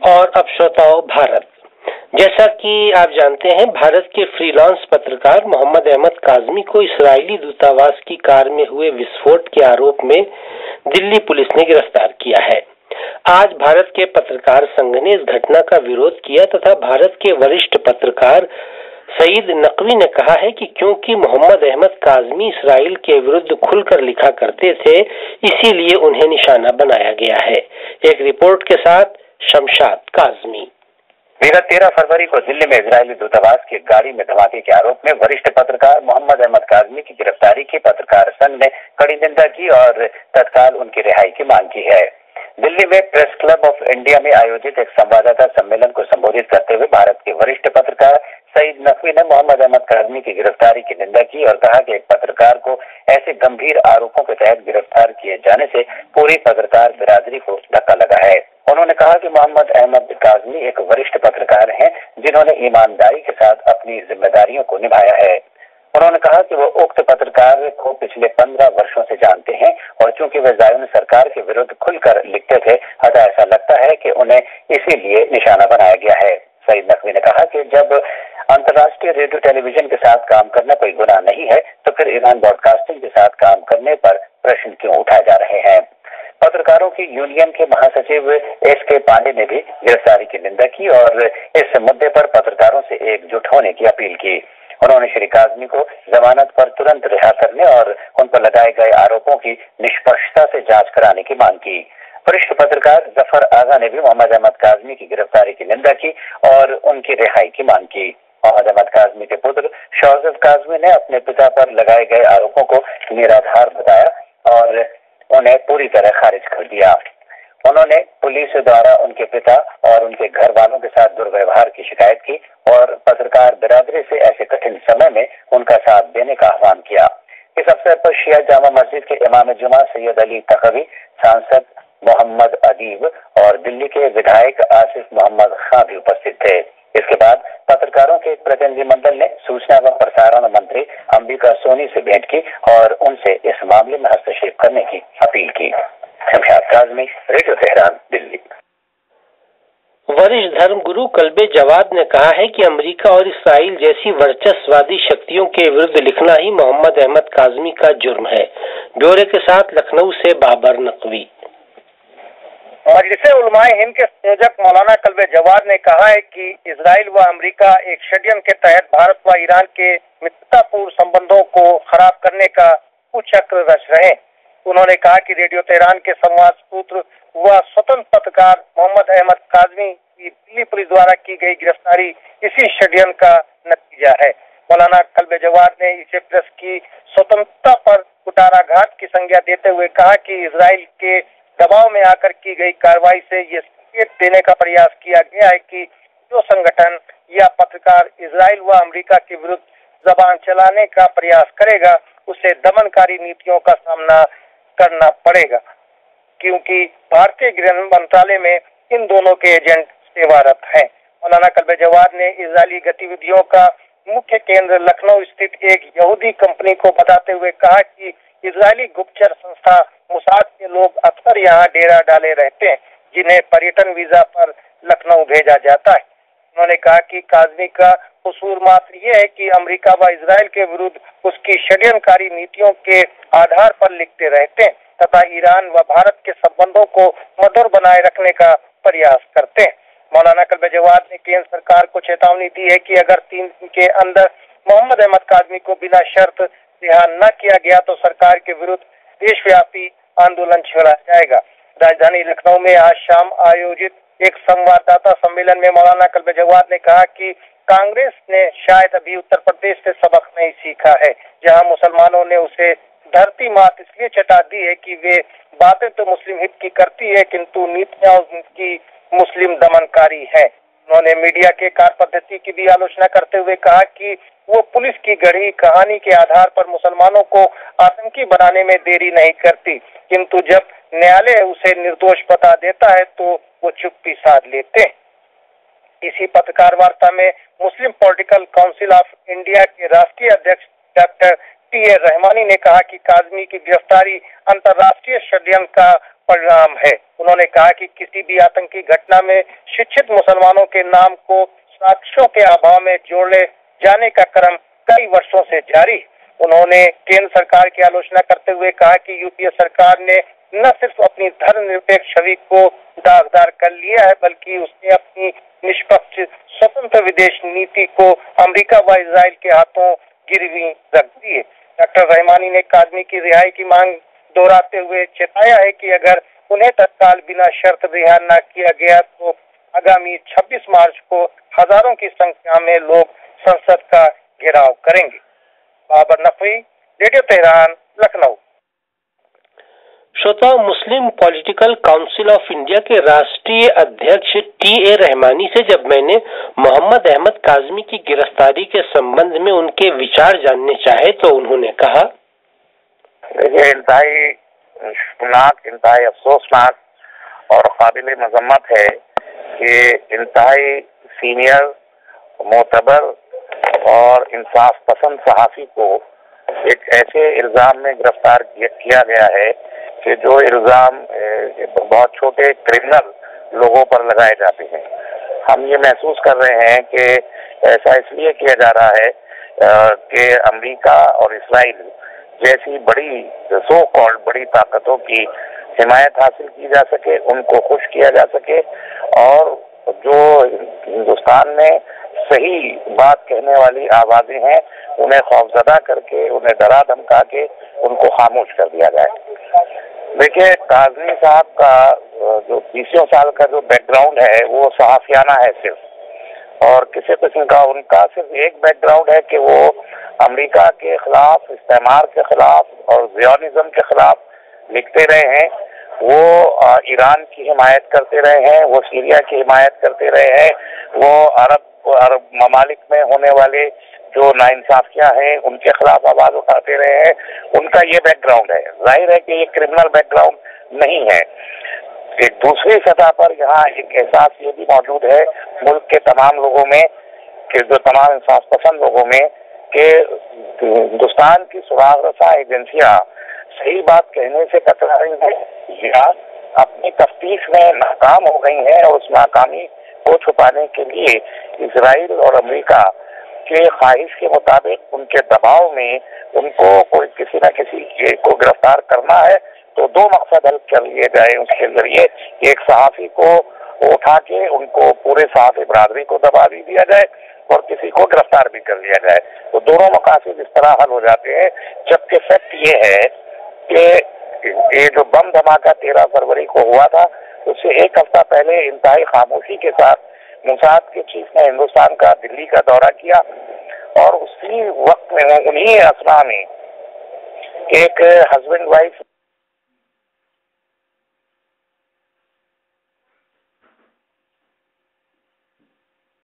और अब श्रोताओं, भारत। जैसा कि आप जानते हैं, भारत के फ्रीलांस पत्रकार मोहम्मद अहमद काज़मी को इस्राइली दूतावास की कार में हुए विस्फोट के आरोप में दिल्ली पुलिस ने गिरफ्तार किया है। आज भारत के पत्रकार संघ ने इस घटना का विरोध किया तथा भारत के वरिष्ठ पत्रकार सईद नकवी ने कहा है कि क्योंकि मोहम्मद अहमद काज़मी इस्राइल के विरुद्ध खुलकर लिखा करते थे, इसीलिए उन्हें निशाना बनाया गया है। एक रिपोर्ट के साथ शमशाद काज़मी। विगत 13 फरवरी को दिल्ली में इजरायली दूतावास की गाड़ी में धमाके के आरोप में वरिष्ठ पत्रकार मोहम्मद अहमद काज़मी की गिरफ्तारी की पत्रकार संघ ने कड़ी निंदा की और तत्काल उनकी रिहाई की मांग की है। दिल्ली में प्रेस क्लब ऑफ इंडिया में आयोजित एक संवाददाता सम्मेलन को संबोधित करते हुए भारत के वरिष्ठ पत्रकार सईद नकवी ने मोहम्मद अहमद काज़मी की गिरफ्तारी की निंदा की और कहा कि एक पत्रकार को ऐसे गंभीर आरोपों के तहत गिरफ्तार किए जाने से पूरी पत्रकार बिरादरी को धक्का लगा है। उन्होंने कहा कि मोहम्मद अहमद काज़मी एक वरिष्ठ पत्रकार हैं, जिन्होंने ईमानदारी के साथ अपनी जिम्मेदारियों को निभाया है। उन्होंने कहा कि वो उक्त पत्रकार को पिछले 15 वर्षों से जानते हैं और चूंकि वे ज़ायोन सरकार के विरुद्ध खुलकर लिखते थे, अतः ऐसा लगता है कि उन्हें इसीलिए निशाना बनाया गया है। सईद नकवी ने कहा कि जब अंतर्राष्ट्रीय रेडियो टेलीविजन के साथ काम करना कोई गुनाह नहीं है, तो फिर ईरान ब्रॉडकास्टिंग के साथ काम करने पर प्रश्न क्यों उठाए जा रहे हैं। पत्रकारों की यूनियन के महासचिव एस.के. पांडे ने भी गिरफ्तारी की निंदा की और इस मुद्दे पर पत्रकारों से एकजुट होने की अपील की। उन्होंने श्री काज़मी को जमानत पर तुरंत रिहा करने और उन पर लगाए गए आरोपों की निष्पक्षता से जांच कराने की मांग की। वरिष्ठ पत्रकार जफर आगा ने भी मोहम्मद अहमद काज़मी की गिरफ्तारी की निंदा की और उनकी रिहाई की मांग की। मोहम्मद अहमद काज़मी के पुत्र शौकत काज़मी ने अपने पिता पर लगाए गए आरोपों को निराधार बताया और उन्हें पूरी तरह खारिज कर दिया। उन्होंने पुलिस द्वारा उनके पिता और उनके घर वालों के साथ दुर्व्यवहार की शिकायत की और पत्रकार बिरादरी से ऐसे कठिन समय में उनका साथ देने का आह्वान किया। इस अवसर पर शिया जामा मस्जिद के इमाम जुमा सैयद अली तकवी, सांसद मोहम्मद अदीब और दिल्ली के विधायक आसिफ मोहम्मद खां भी उपस्थित थे। इसके बाद पत्रकारों के एक प्रतिनिधिमंडल ने सूचना व प्रसारण मंत्री अंबिका सोनी से भेंट की और उनसे इस मामले में हस्तक्षेप करने की अपील की। Shamshad Kazmi, radio Tehran, Delhi. वरिष्ठ धर्मगुरु कल्बे जवाद ने कहा है कि अमेरिका और इसराइल जैसी वर्चस्ववादी शक्तियों के विरुद्ध लिखना ही मोहम्मद अहमद काज़मी का जुर्म है। ब्यौरे के साथ लखनऊ से बाबर नकवी। मजलिस उलमाए हिंद के संयोजक मौलाना कल्बे जवाद ने कहा है कि इजराइल व अमेरिका एक षड्यंत्र के तहत भारत व ईरान के मित्रतापूर्ण संबंधों को खराब करने का कुचक्र रच रहे हैं। उन्होंने कहा कि रेडियो तेहरान के संवाद सूत्र व स्वतंत्र पत्रकार मोहम्मद अहमद काज़मी की दिल्ली पुलिस द्वारा की गई गिरफ्तारी इसी षड्यंत्र का नतीजा है। मौलाना कल्बे जवाद ने इसे प्रेस की स्वतंत्रता पर कुठाराघात की संज्ञा देते हुए कहा कि इजराइल के दबाव में आकर की गई कार्रवाई से ये संकेत देने का प्रयास किया गया है कि जो संगठन या पत्रकार इजराइल व अमेरिका के विरुद्ध जबान चलाने का प्रयास करेगा, उसे दमनकारी नीतियों का सामना करना पड़ेगा, क्योंकि भारतीय गृह मंत्रालय में इन दोनों के एजेंट सेवारत हैं। मौलाना कल्बे जवाद ने इजरायली गतिविधियों का मुख्य केंद्र लखनऊ स्थित एक यहूदी कंपनी को बताते हुए कहा कि इजरायली गुप्तचर संस्था मोसाद के लोग अक्सर यहाँ डेरा डाले रहते हैं, जिन्हें पर्यटन वीजा पर लखनऊ भेजा जाता है। उन्होंने कहा कि काज़मी का कसूर मात्र ये है कि अमेरिका व इजराइल के विरुद्ध उसकी षड्यंत्रकारी नीतियों के आधार पर लिखते रहते हैं तथा ईरान व भारत के संबंधों को मधुर बनाए रखने का प्रयास करते हैं। मौलाना कल्बे जवाद ने केंद्र सरकार को चेतावनी दी है कि अगर 3 दिन के अंदर मोहम्मद अहमद काज़मी को बिना शर्त रिहा न किया गया तो सरकार के विरुद्ध देशव्यापी आंदोलन छेड़ा जाएगा। राजधानी लखनऊ में आज शाम आयोजित एक संवाददाता सम्मेलन में मौलाना कल्बे जवाद ने कहा कि कांग्रेस ने शायद अभी उत्तर प्रदेश से सबक नहीं सीखा है, जहां मुसलमानों ने उसे धरती मात इसलिए चटा दी है कि वे बातें तो मुस्लिम हित की करती है, किंतु नीतियां उनकी मुस्लिम दमनकारी है। उन्होंने मीडिया के कार्य पद्धति की भी आलोचना करते हुए कहा कि वो पुलिस की गढ़ी कहानी के आधार पर मुसलमानों को आतंकी बनाने में देरी नहीं करती, किंतु जब न्यायालय उसे निर्दोष बता देता है तो वो चुप्पी साध लेते हैं। इसी पत्रकार वार्ता में मुस्लिम पॉलिटिकल काउंसिल ऑफ इंडिया के राष्ट्रीय अध्यक्ष डॉक्टर टी.ए. रहमानी ने कहा कि काज़मी की गिरफ्तारी अंतर्राष्ट्रीय षड्यंत्र का परिणाम है। उन्होंने कहा कि किसी भी आतंकी घटना में शिक्षित मुसलमानों के नाम को साक्ष्यों के अभाव में जोड़े जाने का क्रम कई वर्षों से जारी। उन्होंने केंद्र सरकार की आलोचना करते हुए कहा कि यूपीए सरकार ने न सिर्फ अपनी धर्मनिरपेक्ष छवि को दागदार कर लिया है, बल्कि उसने अपनी निष्पक्ष स्वतंत्र विदेश नीति को अमेरिका व इजराइल के हाथों गिरवी रख दी है। डॉक्टर रहमानी ने काज़मी की रिहाई की मांग दोहराते हुए चेताया है कि अगर उन्हें तत्काल बिना शर्त रिहा न किया गया तो आगामी 26 मार्च को हजारों की संख्या में लोग संसद का घेराव करेंगे। Babar Naqvi, radio Tehran, Lucknow. श्रोताओं, Muslim political council of India के राष्ट्रीय अध्यक्ष टी.ए. रहमानी से जब मैंने मोहम्मद अहमद काज़मी की गिरफ्तारी के संबंध में उनके विचार जानने चाहे तो उन्होंने कहा, देखिए, इंतहाई शर्मनाक, इंतहाई अफसोसनाक और काबिल मजम्मत है कि इंतहाई सीनियर, मोतबर और इंसाफ पसंद सहाफी को एक ऐसे इल्जाम में गिरफ्तार किया गया है कि जो इल्जाम बहुत छोटे क्रिमिनल लोगों पर लगाए जाते हैं। हम ये महसूस कर रहे हैं कि ऐसा इसलिए किया जा रहा है कि अमेरिका और इस्राइल जैसी बड़ी सो कॉल्ड बड़ी ताकतों की हिमायत हासिल की जा सके, उनको खुश किया जा सके और जो हिंदुस्तान में सही बात कहने वाली आवाजें हैं उन्हें खौफजदा करके, उन्हें डरा धमका के उनको खामोश कर दिया जाए। देखिए, काज़मी साहब का जो 20 साल का जो बैकग्राउंड है वो सहाफियाना है सिर्फ, और किसी किस्म का उनका सिर्फ एक बैकग्राउंड है कि वो अमेरिका के खिलाफ, इस्तेमार के खिलाफ और ज़ियोनिज़्म के खिलाफ लिखते रहे हैं। वो ईरान की हिमायत करते रहे हैं, वो सीरिया की हिमायत करते रहे हैं, वो अरब ममालिक में होने वाले जो नाइंसाफियां हैं उनके खिलाफ आवाज उठाते रहे हैं। उनका ये बैकग्राउंड है। जाहिर है कि ये क्रिमिनल बैकग्राउंड नहीं है। एक दूसरी सतह पर यहाँ एक एहसास ये भी मौजूद है मुल्क के तमाम लोगों में, कि जो तमाम इंसाफ पसंद लोगों में, कि हिंदुस्तान की सुराग रसा एजेंसियां सही बात कहने से कतरा रही है या अपनी तफ्तीश में नाकाम हो गई हैं और उस नाकामी को छुपाने के लिए इजराइल और अमेरिका के ख्वाहिश के मुताबिक उनके दबाव में उनको कोई किसी न किसी को गिरफ्तार करना है तो दो मकसद हल कर लिए जाए। उसके जरिए एक सहाफी को उठा के उनको पूरे सहाफी बरादरी को दबा भी दिया जाए और किसी को गिरफ्तार भी कर लिया जाए। तो दोनों मकासद इस तरह हल हो जाते हैं। जबकि फैक्ट ये है कि ये जो बम धमाका 13 फरवरी को हुआ था उससे एक हफ्ता पहले इंतहाई खामोशी के साथ मोसाद के चीफ ने हिंदुस्तान का दिल्ली का दौरा किया और उसी वक्त में उन्हीं असना में एक हस्बैंड वाइफ